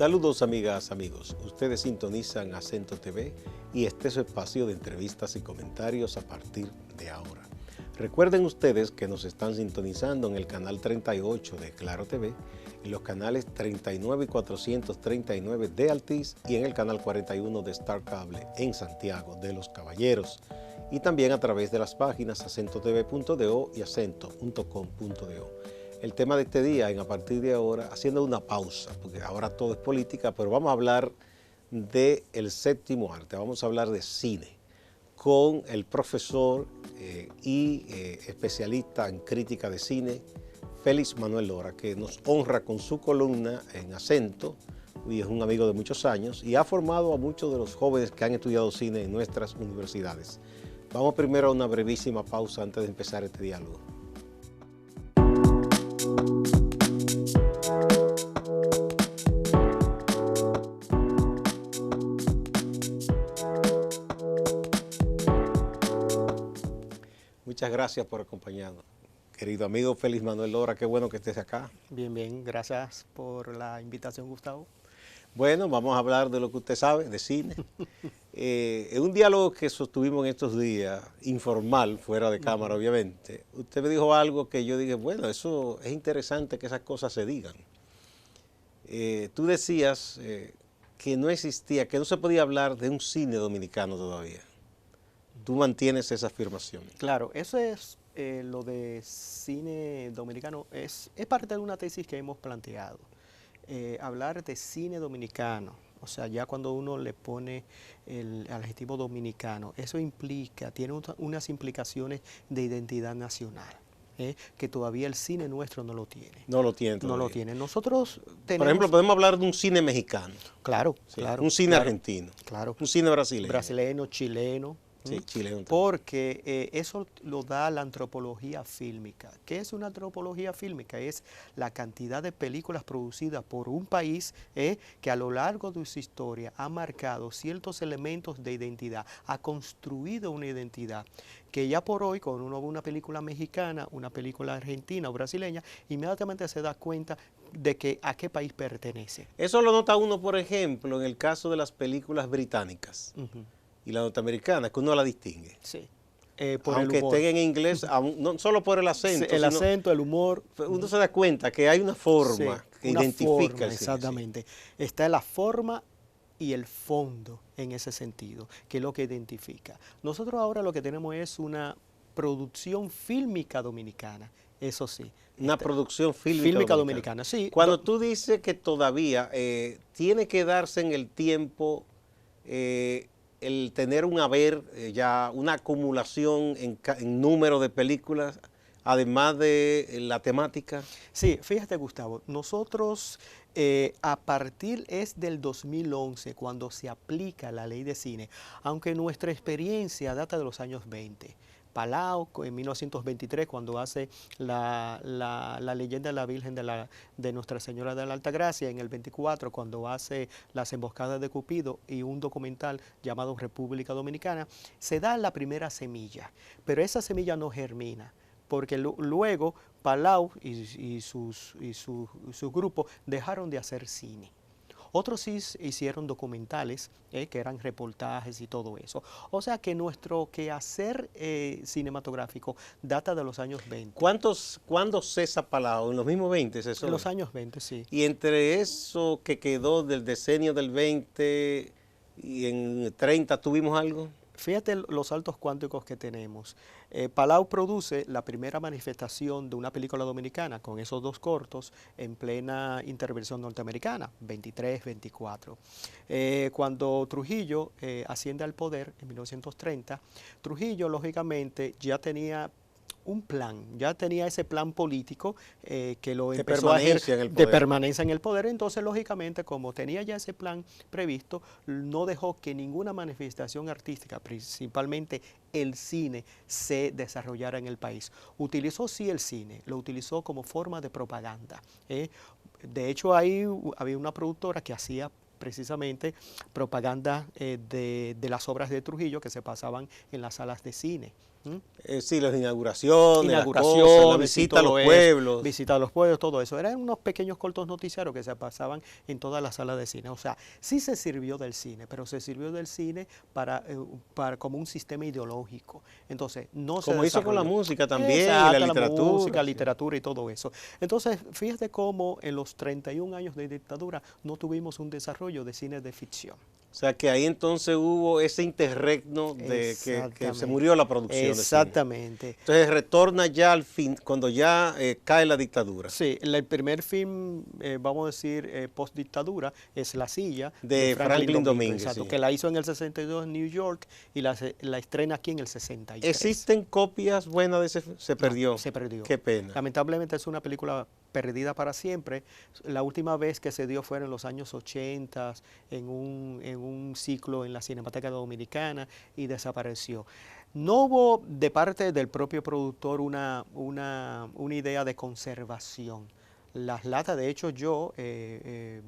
Saludos amigas, amigos. Ustedes sintonizan Acento TV y este es su espacio de entrevistas y comentarios a partir de ahora. Recuerden ustedes que nos están sintonizando en el canal 38 de Claro TV y los canales 39 y 439 de Altiz y en el canal 41 de Star Cable en Santiago de los Caballeros y también a través de las páginas acentotv.do y acento.com.do. El tema de este día, a partir de ahora, haciendo una pausa, porque ahora todo es política, pero vamos a hablar del séptimo arte, vamos a hablar de cine, con el profesor y especialista en crítica de cine, Félix Manuel Lora, que nos honra con su columna en Acento, y es un amigo de muchos años, y ha formado a muchos de los jóvenes que han estudiado cine en nuestras universidades. Vamos primero a una brevísima pausa antes de empezar este diálogo. Muchas gracias por acompañarnos. Querido amigo Félix Manuel Lora, qué bueno que estés acá. Bien, bien, gracias por la invitación, Gustavo. Bueno, vamos a hablar de lo que usted sabe, de cine. En un diálogo que sostuvimos en estos días, informal, fuera de cámara obviamente, usted me dijo algo que yo dije, bueno, eso es interesante que esas cosas se digan. Tú decías que no existía, que no se podía hablar de un cine dominicano todavía. ¿Tú mantienes esa afirmación? Claro, eso es lo de cine dominicano, es parte de una tesis que hemos planteado. Hablar de cine dominicano, o sea, ya cuando uno le pone el adjetivo dominicano, eso implica, tiene unas implicaciones de identidad nacional. Que todavía el cine nuestro no lo tiene. No lo tiene todavía. No lo tiene. Nosotros tenemos... Por ejemplo, podemos hablar de un cine mexicano. Claro, Sí, claro. un cine claro, argentino. Claro. Un cine brasileño. Brasileño, chileno. Sí, chileno. Porque eso lo da la antropología fílmica. ¿Qué es una antropología fílmica? Es la cantidad de películas producidas por un país que a lo largo de su historia ha marcado ciertos elementos de identidad, ha construido una identidad que ya por hoy, cuando uno ve una película mexicana, una película argentina o brasileña, inmediatamente se da cuenta de que a qué país pertenece. Eso lo nota uno, por ejemplo, en el caso de las películas británicas. Y la norteamericana, que uno la distingue. Sí. Aunque estén en inglés, no solo por el acento. Sí, el acento, el humor. Uno se da cuenta que hay una forma que identifica. Exactamente. Está la forma y el fondo en ese sentido, que es lo que identifica. Nosotros ahora lo que tenemos es una producción fílmica dominicana, eso sí. Una producción fílmica dominicana, sí. Cuando tú dices que todavía tiene que darse en el tiempo el tener un haber, ya una acumulación en número de películas, además de la temática. Sí, fíjate Gustavo, nosotros a partir es del 2011 cuando se aplica la ley de cine, aunque nuestra experiencia data de los años 20. Palau en 1923 cuando hace la leyenda de la Virgen de Nuestra Señora de la Altagracia, en el 24 cuando hace las emboscadas de Cupido y un documental llamado República Dominicana, se da la primera semilla, pero esa semilla no germina, porque luego Palau y su grupo dejaron de hacer cine. Otros sí hicieron documentales, que eran reportajes y todo eso. O sea que nuestro quehacer cinematográfico data de los años 20. ¿Cuándo cesa Palau? ¿En los mismos 20? En los años 20, sí. Y entre eso que quedó del decenio del 20 y en 30, ¿tuvimos algo? Fíjate los saltos cuánticos que tenemos. Palau produce la primera manifestación de una película dominicana con esos dos cortos en plena intervención norteamericana, 23-24. Cuando Trujillo asciende al poder en 1930, Trujillo lógicamente ya tenía un plan, ya tenía ese plan político que lo empezó a ejercer de permanencia en el poder. Entonces, lógicamente, como tenía ya ese plan previsto, no dejó que ninguna manifestación artística, principalmente el cine, se desarrollara en el país. Utilizó sí el cine, lo utilizó como forma de propaganda. De hecho, ahí había una productora que hacía precisamente propaganda de las obras de Trujillo que se pasaban en las salas de cine. Sí, las inauguraciones, las cosas, la visita a los pueblos. Visita a los pueblos, todo eso. Eran unos pequeños cortos noticiarios que se pasaban en todas las salas de cine. O sea, sí se sirvió del cine, pero se sirvió del cine como un sistema ideológico. Entonces, no se como hizo con la música también, exacto, y la literatura. Música, sí. literatura y todo eso. Entonces, fíjate cómo en los 31 años de dictadura no tuvimos un desarrollo de cine de ficción. O sea, que ahí entonces hubo ese interregno de que se murió la producción. Exactamente. De cine. Entonces retorna ya al fin, cuando ya cae la dictadura. Sí, el primer film, vamos a decir, post-dictadura, es La Silla, de Franklin Domínguez. Exacto, sí. que la hizo en el 62 en New York y la estrena aquí en el 63. ¿Existen copias buenas de ese? Se perdió. No, se perdió. Qué pena. Lamentablemente es una película perdida para siempre. La última vez que se dio fue en los años 80 en un ciclo en la Cinemateca Dominicana y desapareció. No hubo de parte del propio productor una idea de conservación. Las latas, de hecho yo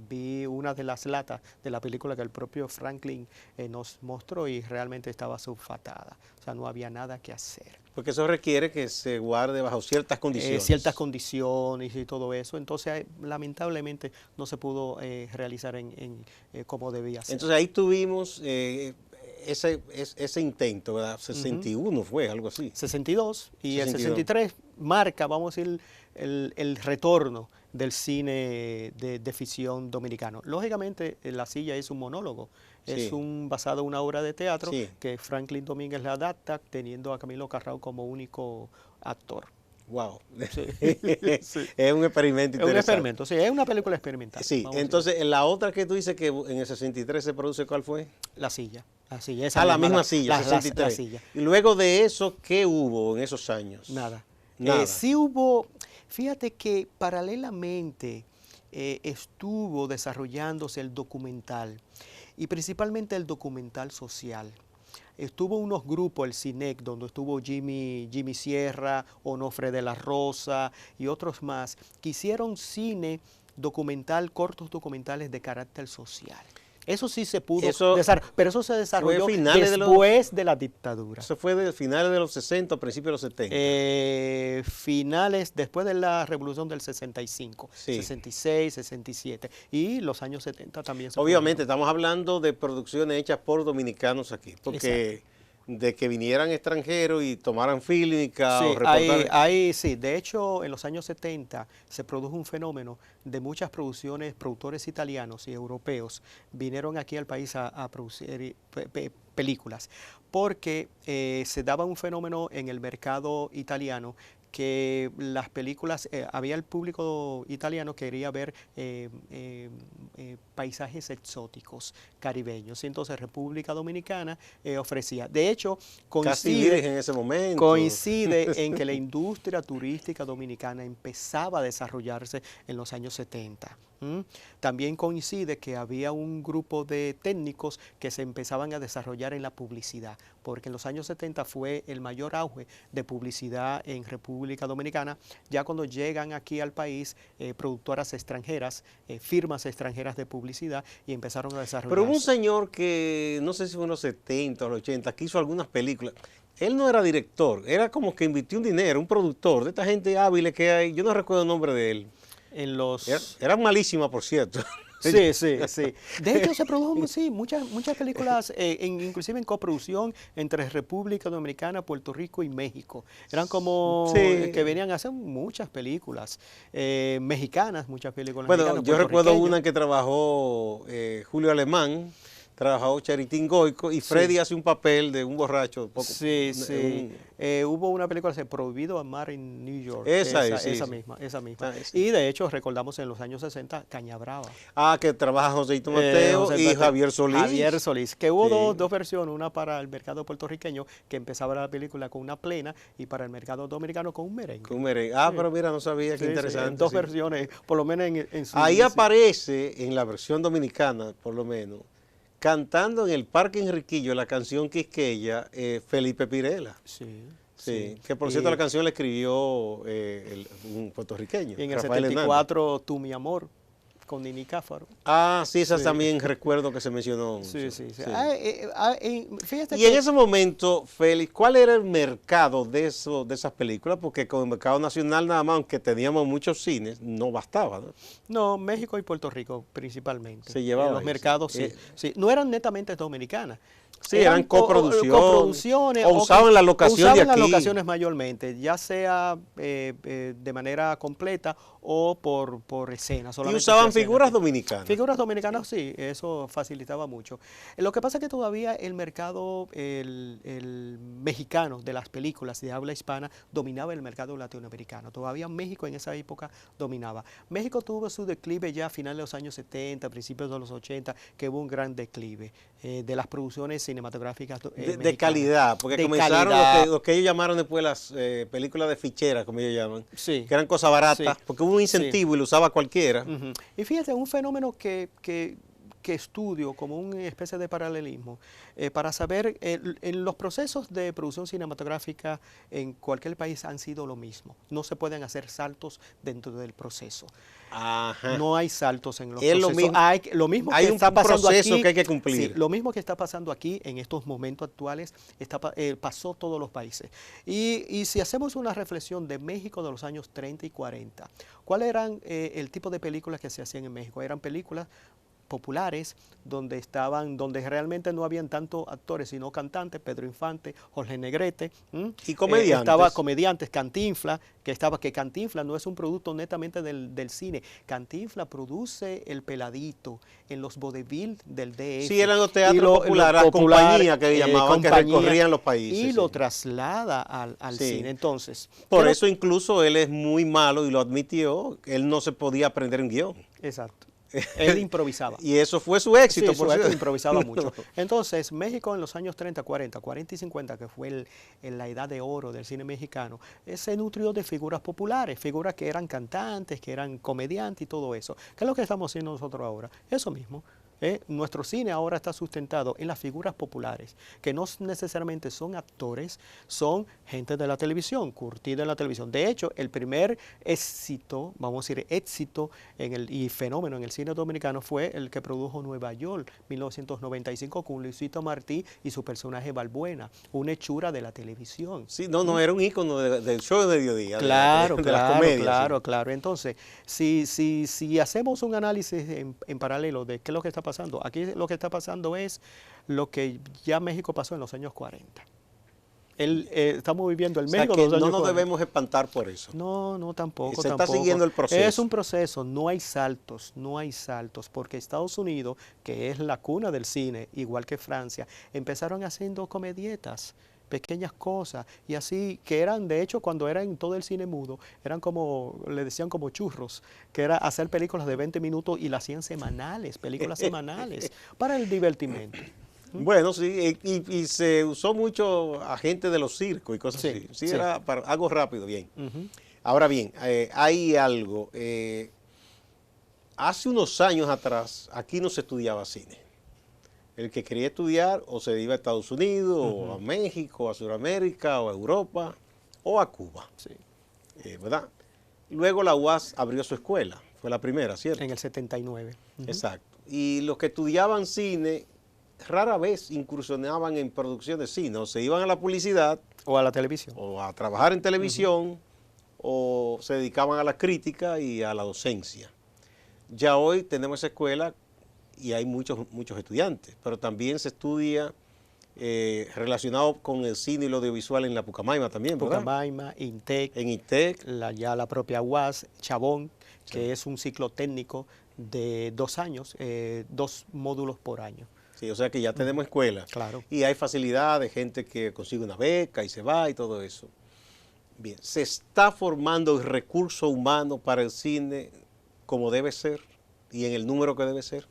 vi una de las latas de la película que el propio Franklin nos mostró y realmente estaba sulfatada. O sea, no había nada que hacer. Porque eso requiere que se guarde bajo ciertas condiciones. Ciertas condiciones y todo eso. Entonces, lamentablemente, no se pudo realizar como debía ser. Entonces, ahí tuvimos ese intento, ¿verdad? 61 fue, algo así. 62 y 62. El 63 marca, vamos a decir, el retorno del cine de ficción dominicano. Lógicamente, La Silla es un monólogo. Es basado en una obra de teatro que Franklin Domínguez la adapta, teniendo a Camilo Carrao como único actor. Wow. Sí. Es un experimento interesante. Es un experimento, sí, es una película experimental. Sí, entonces la otra que tú dices que en el 63 se produce, ¿cuál fue? La Silla. Esa la misma Silla, 63. La Silla. Y luego de eso, ¿qué hubo en esos años? Nada. Nada. Sí hubo, fíjate que paralelamente estuvo desarrollándose el documental y principalmente el documental social. Estuvo unos grupos, el CINEC, donde estuvo Jimmy Sierra, Onofre de la Rosa y otros más, que hicieron cine documental, cortos documentales de carácter social. Eso sí se pudo desarrollar, pero eso se desarrolló después de la dictadura. Eso fue de finales de los 60, principios de los 70. Finales, después de la revolución del 65, 66, 67 y los años 70 también se Obviamente estamos hablando de producciones hechas por dominicanos aquí, porque de que vinieran extranjeros y tomaran fílmica o reportaran. Sí, de hecho en los años 70 se produjo un fenómeno de muchas productores italianos y europeos vinieron aquí al país a producir películas, porque se daba un fenómeno en el mercado italiano que las películas, había el público italiano que quería ver paisajes exóticos caribeños, y entonces República Dominicana ofrecía. De hecho, coincide en ese momento. Coincide en que la industria turística dominicana empezaba a desarrollarse en los años 70. También coincide que había un grupo de técnicos que se empezaban a desarrollar en la publicidad, porque en los años 70 fue el mayor auge de publicidad en República Dominicana. Ya cuando llegan aquí al país productoras extranjeras, firmas extranjeras de publicidad, y empezaron a desarrollar. Pero hubo un señor que, no sé si fue en los 70 o los 80, que hizo algunas películas. Él no era director, era como que invirtió un dinero, un productor, de esta gente hábil que hay, yo no recuerdo el nombre de él. Era malísima, por cierto. Sí. De hecho, se produjo muchas películas, inclusive en coproducción entre República Dominicana, Puerto Rico y México. Eran como que venían a hacer muchas películas mexicanas, muchas películas mexicanas. Yo recuerdo una que trabajó Julio Alemán, trabajó Charitín Goico, y Freddy hace un papel de un borracho. Hubo una película, Prohibido Amar en New York. Esa misma. Y de hecho, recordamos en los años 60, Caña Brava. Que trabaja Joséito Mateo y Javier Solís. Javier Solís, que hubo dos versiones, una para el mercado puertorriqueño, que empezaba la película con una plena, y para el mercado dominicano con un merengue. Pero mira, no sabía, qué interesante. Dos versiones, por lo menos en su... Ahí aparece, en la versión dominicana, por lo menos, cantando en el Parque Enriquillo la canción Quisqueya, Felipe Pirela. Sí, que por cierto la canción la escribió un puertorriqueño. Y en el 74, Tú mi amor, con Nini Cáfaro. Ah, sí, esas Sí. también recuerdo que se mencionó. Sí, sí, sí. Sí. Fíjate Y que en ese momento, Félix, ¿cuál era el mercado de esas películas? Porque con el mercado nacional nada más, aunque teníamos muchos cines, no bastaba, ¿no? no, México y Puerto Rico principalmente. Se llevaba Los ahí, mercados sí. sí, sí. No eran netamente dominicanas. Sí, eran coproducciones, coproducciones o usaban la locación de usaban las aquí. locaciones mayormente, ya sea de manera completa o por escena. Y Solamente usaban se hacían figuras aquí. dominicanas. Figuras dominicanas, sí, eso facilitaba mucho. Lo que pasa es que todavía el mercado el mexicano de las películas de habla hispana dominaba el mercado latinoamericano. Todavía México en esa época dominaba. México tuvo su declive ya a finales de los años 70, principios de los 80, que hubo un gran declive de las producciones cinematográficas De mexicanas. calidad, porque De comenzaron calidad. lo que ellos llamaron después las películas de ficheras, como ellos llaman, Sí, que eran cosas baratas, sí, porque hubo un sí. incentivo y lo usaba cualquiera. Ujú. Y fíjate, un fenómeno que estudio como una especie de paralelismo para saber, en los procesos de producción cinematográfica en cualquier país han sido lo mismo. No se pueden hacer saltos dentro del proceso. Ajá. No hay saltos en los Es lo procesos. mismo. Lo mismo Hay que un está pasando proceso aquí, que hay que cumplir. sí, lo mismo que está pasando aquí en estos momentos actuales pasó todos los países. Y si hacemos una reflexión de México de los años 30 y 40, ¿cuáles eran el tipo de películas que se hacían en México? Eran películas populares donde realmente no habían tanto actores sino cantantes, Pedro Infante, Jorge Negrete, Y comediantes. estaba comediantes, Cantinflas, que Cantinflas no es un producto netamente del cine. Cantinflas produce El Peladito en los vodevil del DF. Sí, eran los teatros populares, las compañías que llamaban, que recorrían los países. Y sí. lo traslada al Sí. cine. Entonces, Por eso incluso él es muy malo y lo admitió, él no se podía aprender un guión. Exacto. Él improvisaba. Y eso fue su éxito, Sí, por su acto cierto. improvisaba mucho. Entonces, México en los años 30, 40, 40 y 50, que fue la edad de oro del cine mexicano, se nutrió de figuras populares, figuras que eran cantantes, que eran comediantes y todo eso. ¿Qué es lo que estamos haciendo nosotros ahora? Eso mismo. Nuestro cine ahora está sustentado en las figuras populares, que no necesariamente son actores, son gente de la televisión, curtida en la televisión. De hecho, el primer éxito, vamos a decir éxito y fenómeno en el cine dominicano fue el que produjo Nueva York, 1995, con Luisito Martí y su personaje Balbuena, una hechura de la televisión. Sí, no, era un ícono del show de mediodía, Claro, de la comedia. claro, Sí. claro. Entonces, si hacemos un análisis en paralelo de qué es lo que está pasando, aquí lo que está pasando es lo que ya México pasó en los años 40. Estamos viviendo el O sea, México que de los años no nos 40. debemos espantar por eso. No, tampoco, Se está tampoco. siguiendo el proceso. Es un proceso, no hay saltos, porque Estados Unidos, que es la cuna del cine, igual que Francia, empezaron haciendo comedietas, pequeñas cosas, y así, que eran, de hecho, cuando era en todo el cine mudo, eran como, le decían como churros, que era hacer películas de 20 minutos y las hacían semanales, películas semanales, para el divertimento. Bueno, sí, y se usó mucho a gente de los circos y cosas Sí, así. Sí, sí. era para algo rápido, bien. Ujú. Ahora bien, hay algo. Hace unos años atrás, aquí no se estudiaba cine. El que quería estudiar o se iba a Estados Unidos, o a México, a Sudamérica, o a Europa, o a Cuba, Sí. ¿verdad? Luego la UAS abrió su escuela, fue la primera, ¿cierto? En el 79. Ujú. Exacto. Y los que estudiaban cine rara vez incursionaban en producción de cine, o se iban a la publicidad, O a la televisión. o a trabajar en televisión, o se dedicaban a la crítica y a la docencia. Ya hoy tenemos esa escuela y hay muchos estudiantes, pero también se estudia relacionado con el cine y lo audiovisual en la Pucamaima también, ¿verdad? Pucamaima, INTEC, En ITEC. ya la propia UAS, Chabón, que es un ciclo técnico de 2 años, 2 módulos por año. Sí, o sea que ya tenemos escuela. Claro. Y hay facilidad de gente que consigue una beca y se va y todo eso. Bien, ¿se está formando el recurso humano para el cine como debe ser y en el número que debe ser?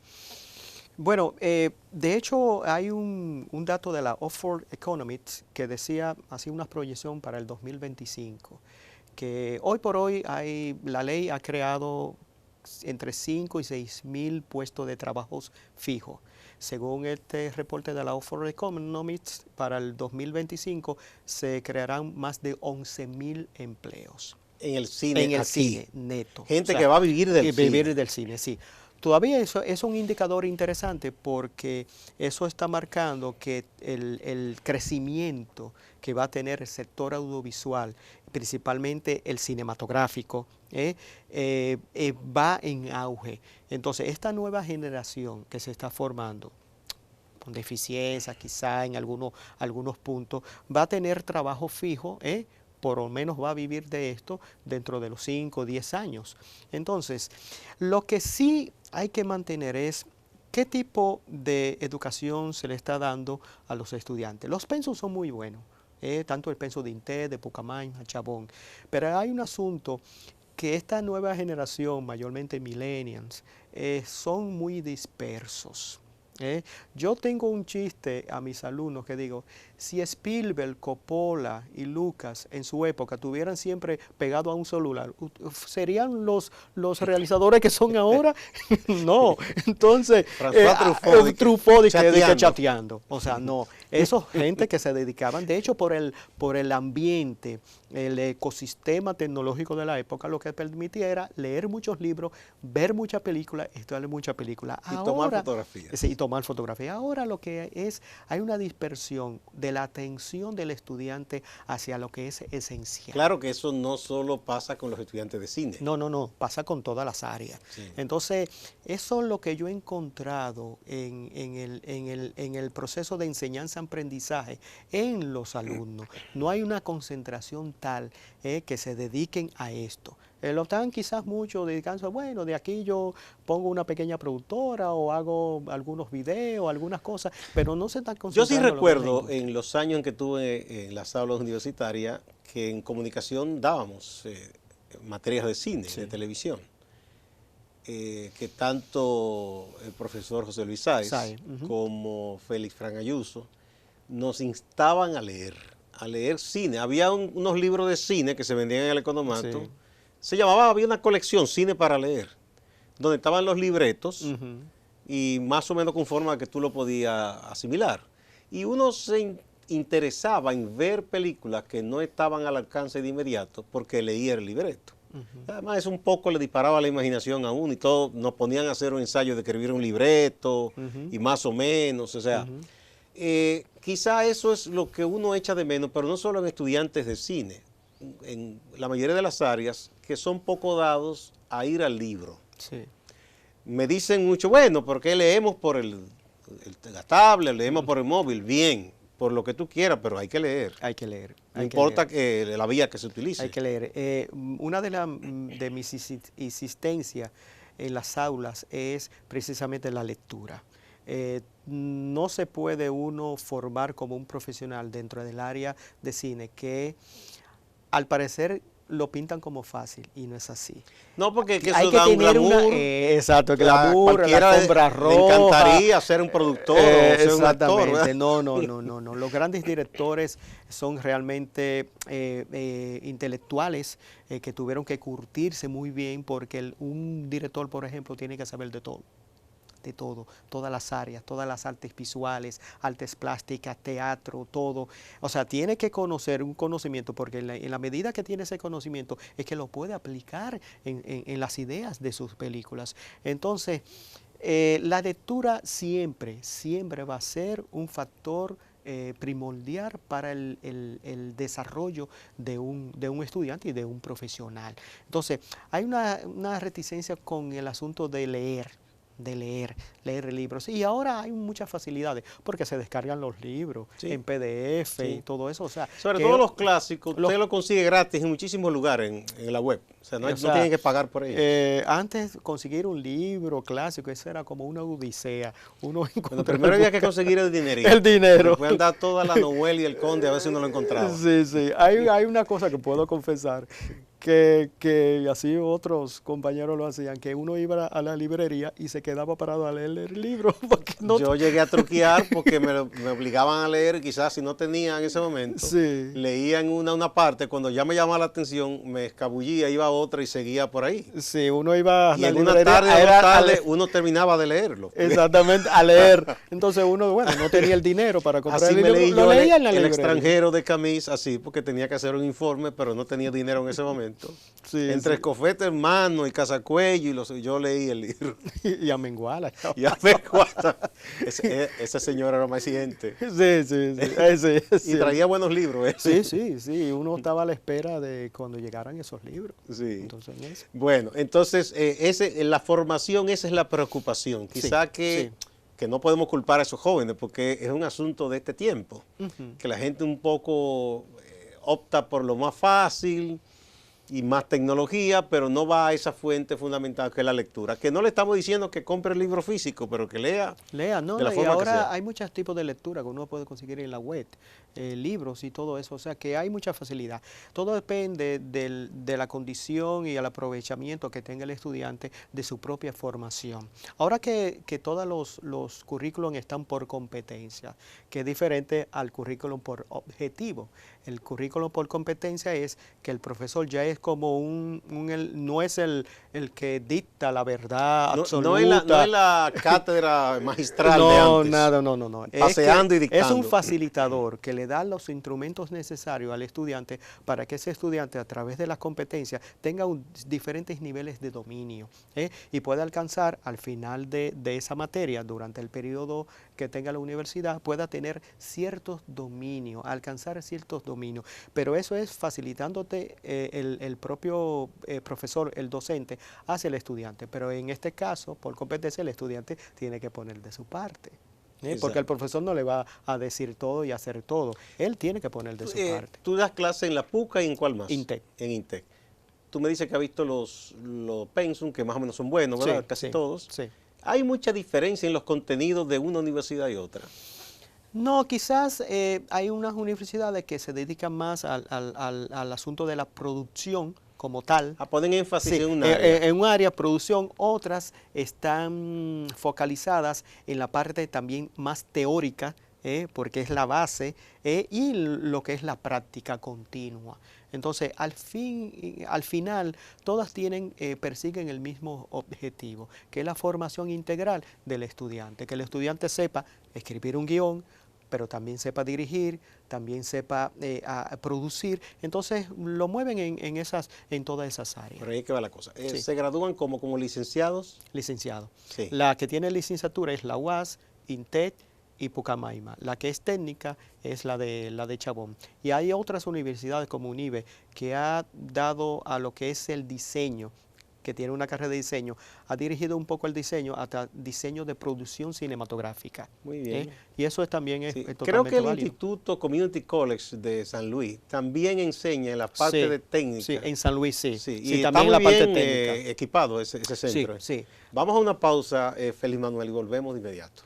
Bueno, de hecho hay un dato de la Oxford Economics que hacía una proyección para el 2025, que hoy por hoy la ley ha creado entre 5 y 6 mil puestos de trabajos fijos. Según este reporte de la Oxford Economics, para el 2025 se crearán más de 11.000 empleos. En el cine, En el aquí. cine, neto. Gente que va a vivir del cine. Vivir del cine, sí. todavía eso es un indicador interesante porque eso está marcando que el crecimiento que va a tener el sector audiovisual, principalmente el cinematográfico, va en auge. Entonces, esta nueva generación que se está formando, con deficiencias quizá en algunos puntos, va a tener trabajo fijo, por lo menos va a vivir de esto dentro de los 5 o 10 años. Entonces, lo que sí hay que mantener es qué tipo de educación se le está dando a los estudiantes. Los pensos son muy buenos, tanto el penso de INTED, de Pucamaima, Chabón, pero hay un asunto que esta nueva generación, mayormente millennials, son muy dispersos. Yo tengo un chiste a mis alumnos que digo, si Spielberg, Coppola y Lucas en su época tuvieran siempre pegado a un celular, ¿serían los realizadores que son ahora? No, entonces, Truffaut chateando. O sea, no, esos gente que se dedicaban, de hecho por el ambiente, el ecosistema tecnológico de la época, lo que permitía era leer muchos libros, ver muchas películas, estudiar muchas películas. Y tomar fotografías. Sí, y tomar fotografías. Ahora lo que hay una dispersión de la atención del estudiante hacia lo que es esencial. Claro que eso no solo pasa con los estudiantes de cine. No, pasa con todas las áreas. Sí. Entonces, eso es lo que yo he encontrado en el proceso de enseñanza-aprendizaje en los alumnos. No hay una concentración tal que se dediquen a esto. Lo están quizás mucho dedicándose, bueno, de aquí yo pongo una pequeña productora o hago algunos videos, algunas cosas, pero no se están concentrando. Yo sí recuerdo en los años en que estuve en las aulas universitarias que en comunicación dábamos materias de cine, sí, de televisión, que tanto el profesor José Luis Sáez como Félix Fran Ayuso nos instaban a leer cine. Había unos libros de cine que se vendían en el economato. Sí. Se llamaba, había una colección, Cine para Leer, donde estaban los libretos y más o menos con forma que tú lo podías asimilar. Y uno se interesaba en ver películas que no estaban al alcance de inmediato porque leía el libreto. Además, eso un poco le disparaba la imaginación a uno y todo, nos ponían a hacer un ensayo de escribir un libreto y más o menos, o sea, quizá eso es lo que uno echa de menos, pero no solo en estudiantes de cine, en la mayoría de las áreas que son poco dados a ir al libro. Sí. Me dicen mucho, bueno, porque leemos por la tablet, leemos por el móvil, bien, por lo que tú quieras, pero hay que leer. Hay que leer. No importa la vía que se utilice. Hay que leer. Una de mis insistencias en las aulas es precisamente la lectura. No se puede uno formar como un profesional dentro del área de cine que al parecer lo pintan como fácil y no es así. No, porque que hay eso que da tener un glamour. Exacto, glamour, la alfombra roja. Le encantaría ser un productor o ser un actor, ¿verdad? No. Los grandes directores son realmente intelectuales que tuvieron que curtirse muy bien porque un director, por ejemplo, tiene que saber de todo. De todo, todas las áreas, todas las artes visuales, artes plásticas, teatro, todo. O sea, tiene que conocer un conocimiento porque en la medida que tiene ese conocimiento es que lo puede aplicar en las ideas de sus películas. Entonces, la lectura siempre va a ser un factor primordial para el desarrollo de un estudiante y de un profesional. Entonces, hay una reticencia con el asunto de leer libros. Y ahora hay muchas facilidades porque se descargan los libros en PDF y todo eso. O sea, sobre todo los clásicos, usted lo consigue gratis en muchísimos lugares en la web. O sea, no tienen que pagar por ellos. Antes conseguir un libro clásico, eso era como una odisea. Bueno, primero había que conseguir el dinerito. El dinero. Pueden dar toda la novela y el conde a ver si uno lo encontraba. Sí. Hay una cosa que puedo confesar. Que así otros compañeros lo hacían, que uno iba a la librería y se quedaba parado a leer el libro. Yo llegué a truquear porque me obligaban a leer, quizás si no tenía en ese momento, leía en una parte, cuando ya me llamaba la atención, me escabullía, iba a otra y seguía por ahí. Sí, uno iba a la librería. Y en una tarde o dos tardes uno terminaba de leerlo. Exactamente, a leer. Entonces uno, no tenía el dinero para comprar así el libro. Leí yo lo leía en la librería. El extranjero de Camus, así, porque tenía que hacer un informe, pero no tenía dinero en ese momento. cuento. Sí, Entre sí. Escofeta Hermano y Casacuello, yo leí el libro. Y a Menguala. Y a ver cuánta. Ese señor era más exigente. Sí, sí, sí. Ese es Y traía cierto. buenos libros. Sí, sí, sí. Uno estaba a la espera de cuando llegaran esos libros. Sí. Entonces, en eso. Bueno, entonces, la formación, esa es la preocupación. Sí, Quizá sí. que no podemos culpar a esos jóvenes porque es un asunto de este tiempo. Ujú. Que la gente un poco opta por lo más fácil y más tecnología, pero no va a esa fuente fundamental que es la lectura. Que no le estamos diciendo que compre el libro físico, pero que lea Lea, ¿no? de la Y forma que ahora sea. hay muchos tipos de lectura que uno puede conseguir en la web, libros y todo eso, o sea que hay mucha facilidad. Todo depende de la condición y el aprovechamiento que tenga el estudiante de su propia formación. Ahora que todos los currículum están por competencia, que es diferente al currículum por objetivo. El currículum por competencia es que el profesor ya es como no es el que dicta la verdad No, absoluta. no es la cátedra magistral de No, antes. nada, no. Paseando y Es dictando. un facilitador que le da los instrumentos necesarios al estudiante para que ese estudiante a través de las competencias tenga diferentes niveles de dominio y pueda alcanzar al final de esa materia, durante el periodo que tenga la universidad, pueda tener ciertos dominios, alcanzar ciertos dominios. Pero eso es facilitándote el propio profesor, el docente, hacia el estudiante. Pero en este caso, por competencia, el estudiante tiene que poner de su parte. Porque el profesor no le va a decir todo y hacer todo. Él tiene que poner de su parte. ¿Tú das clase en la PUCA y en cuál más? INTEC. En INTEC. Tú me dices que has visto los pensum, que más o menos son buenos, ¿verdad? Sí, Casi sí, todos. sí. ¿Hay mucha diferencia en los contenidos de una universidad y otra? No, quizás hay unas universidades que se dedican más al asunto de la producción como tal. A poner énfasis Sí, en un área. en un área producción, otras están focalizadas en la parte también más teórica, porque es la base, y lo que es la práctica continua. Entonces, al final, todas persiguen el mismo objetivo, que es la formación integral del estudiante, que el estudiante sepa escribir un guión, pero también sepa dirigir, también sepa producir. Entonces lo mueven en todas esas áreas. Por ahí es que va la cosa. Sí. ¿Se gradúan como licenciados? Licenciado. Sí. La que tiene licenciatura es la UAS, INTEC y Pucamaima. La que es técnica es la de Chabón. Y hay otras universidades como UNIBE que ha dado a lo que es el diseño, que tiene una carrera de diseño, ha dirigido un poco el diseño hasta diseño de producción cinematográfica. Muy bien. Y eso también es Sí. totalmente Creo que el válido. Instituto Community College de San Luis también enseña en la parte Sí, de técnica. Sí, en San Luis sí. Sí, Sí, y también está la muy parte bien técnica. equipado ese centro. Sí. Vamos a una pausa, Félix Manuel, y volvemos de inmediato.